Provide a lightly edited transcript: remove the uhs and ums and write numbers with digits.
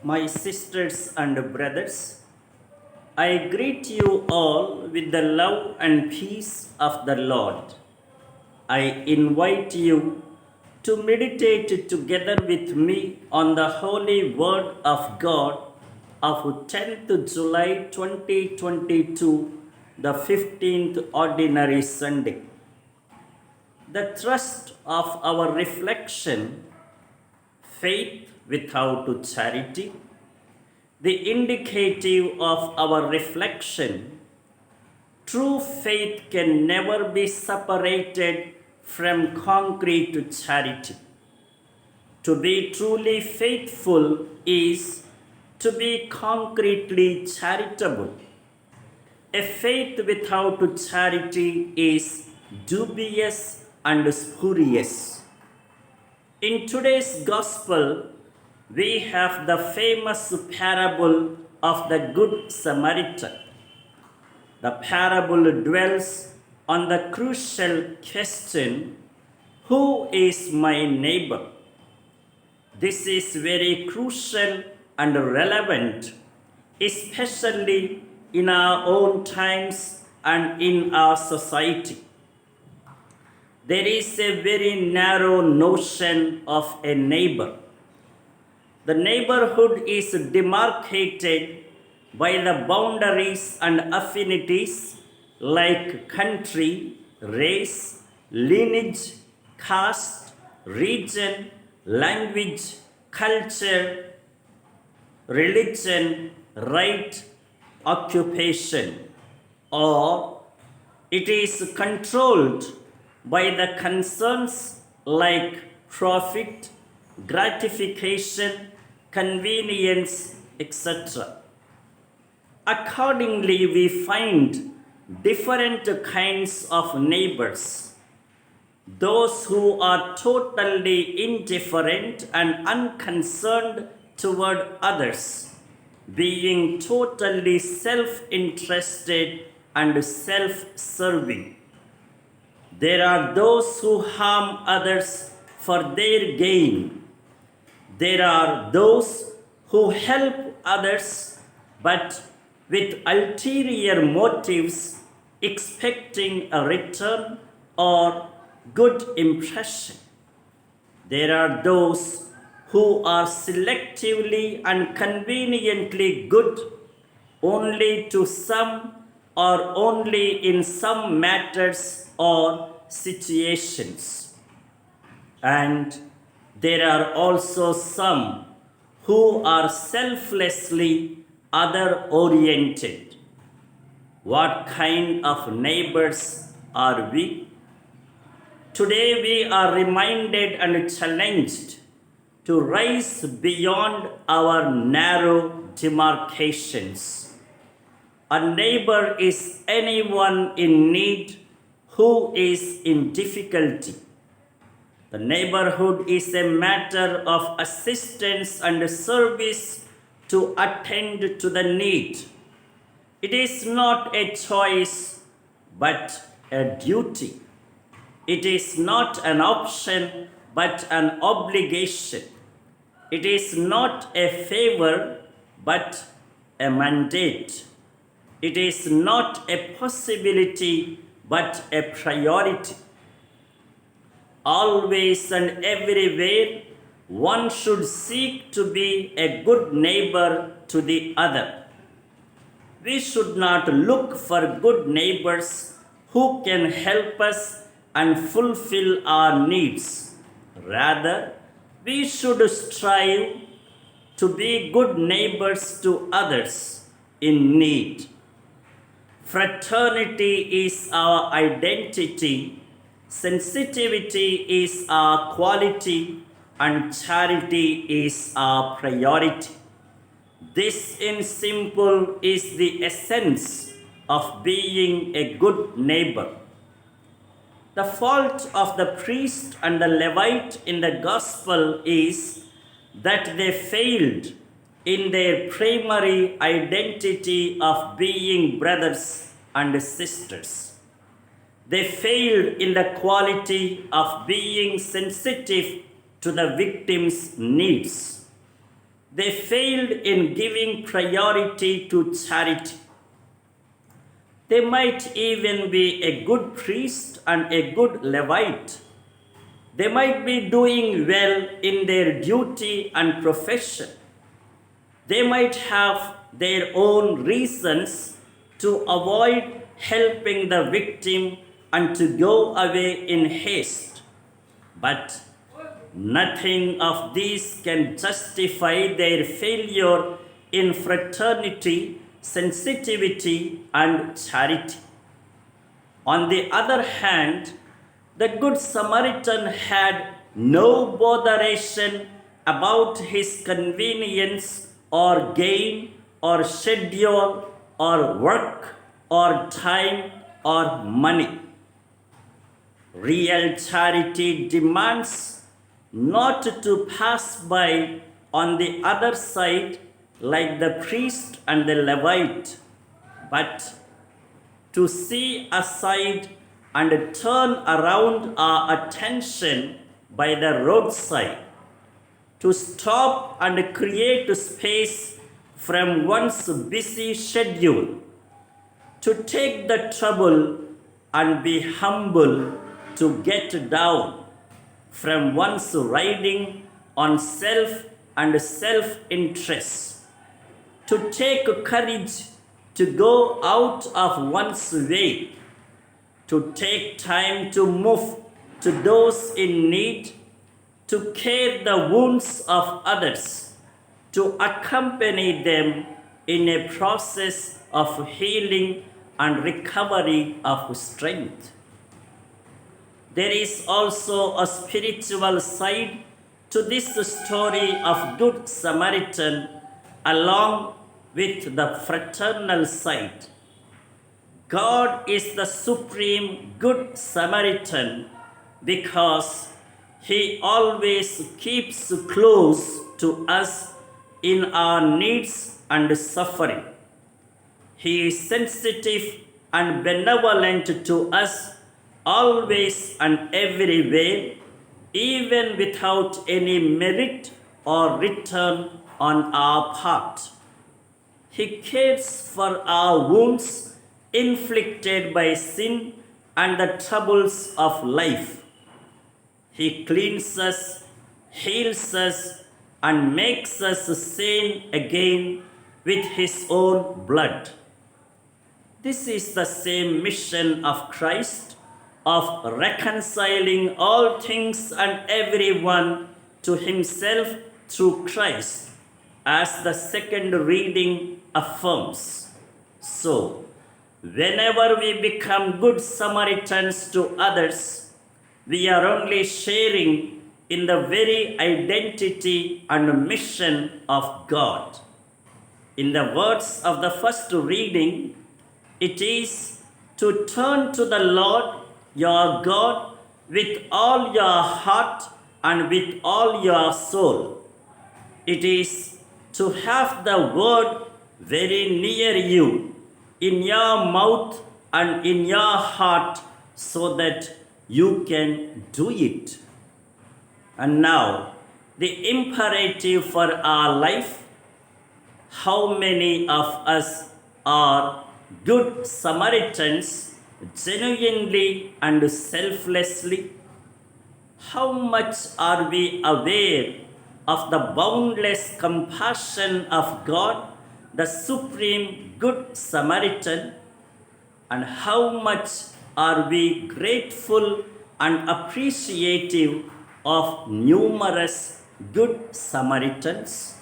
My sisters and brothers, I greet you all with the love and peace of the Lord. I invite you to meditate together with me on the Holy Word of God of 10th July 2022, the 15th Ordinary Sunday. The thrust of our reflection: faith without charity. The indicative of our reflection: true faith can never be separated from concrete charity. To be truly faithful is to be concretely charitable. A faith without charity is dubious and spurious. In today's Gospel, we have the famous parable of the Good Samaritan. The parable dwells on the crucial question, who is my neighbor? This is very crucial and relevant, especially in our own times and in our society. There is a very narrow notion of a neighbor. The neighborhood is demarcated by the boundaries and affinities like country, race, lineage, caste, region, language, culture, religion, right, occupation, or it is controlled by the concerns like profit, gratification, convenience, etc. Accordingly, we find different kinds of neighbors: those who are totally indifferent and unconcerned toward others, being totally self-interested and self-serving. There are those who harm others for their gain. There are those who help others but with ulterior motives, expecting a return or good impression. There are those who are selectively and conveniently good only to some or only in some matters or situations. And there are also some who are selflessly other-oriented. What kind of neighbors are we? Today we are reminded and challenged to rise beyond our narrow demarcations. A neighbor is anyone in need who is in difficulty. The neighborhood is a matter of assistance and service to attend to the need. It is not a choice but a duty. It is not an option but an obligation. It is not a favor but a mandate. It is not a possibility but a priority. Always and everywhere, one should seek to be a good neighbor to the other. We should not look for good neighbors who can help us and fulfill our needs. Rather, we should strive to be good neighbors to others in need. Fraternity is our identity, sensitivity is our quality, and charity is our priority. This, in simple, is the essence of being a good neighbor. The fault of the priest and the Levite in the gospel is that they failed in their primary identity of being brothers and sisters. They failed in the quality of being sensitive to the victim's needs. They failed in giving priority to charity. They might even be a good priest and a good Levite. They might be doing well in their duty and profession. They might have their own reasons to avoid helping the victim and to go away in haste. But nothing of these can justify their failure in fraternity, sensitivity, and charity. On the other hand, the Good Samaritan had no botheration about his convenience or gain or schedule or work or time or money. Real charity demands not to pass by on the other side like the priest and the Levite, but to see aside and turn around our attention by the roadside, to stop and create space from one's busy schedule, to take the trouble and be humble to get down from one's riding on self and self-interest, to take courage to go out of one's way, to take time to move to those in need, to care the wounds of others, to accompany them in a process of healing and recovery of strength. There is also a spiritual side to this story of Good Samaritan along with the fraternal side. God is the supreme Good Samaritan because He always keeps close to us in our needs and suffering. He is sensitive and benevolent to us always and everywhere, even without any merit or return on our part. He cares for our wounds inflicted by sin and the troubles of life. He cleans us, heals us, and makes us sane again with His own blood. This is the same mission of Christ, of reconciling all things and everyone to Himself through Christ, as the second reading affirms. So, whenever we become good Samaritans to others, we are only sharing in the very identity and mission of God. In the words of the first reading, it is to turn to the Lord your God with all your heart and with all your soul. It is to have the word very near you, in your mouth and in your heart, so that you can do it. And now, the imperative for our life: how many of us are good Samaritans genuinely and selflessly? How much are we aware of the boundless compassion of God, the supreme Good Samaritan? And how much are we grateful and appreciative of numerous Good Samaritans?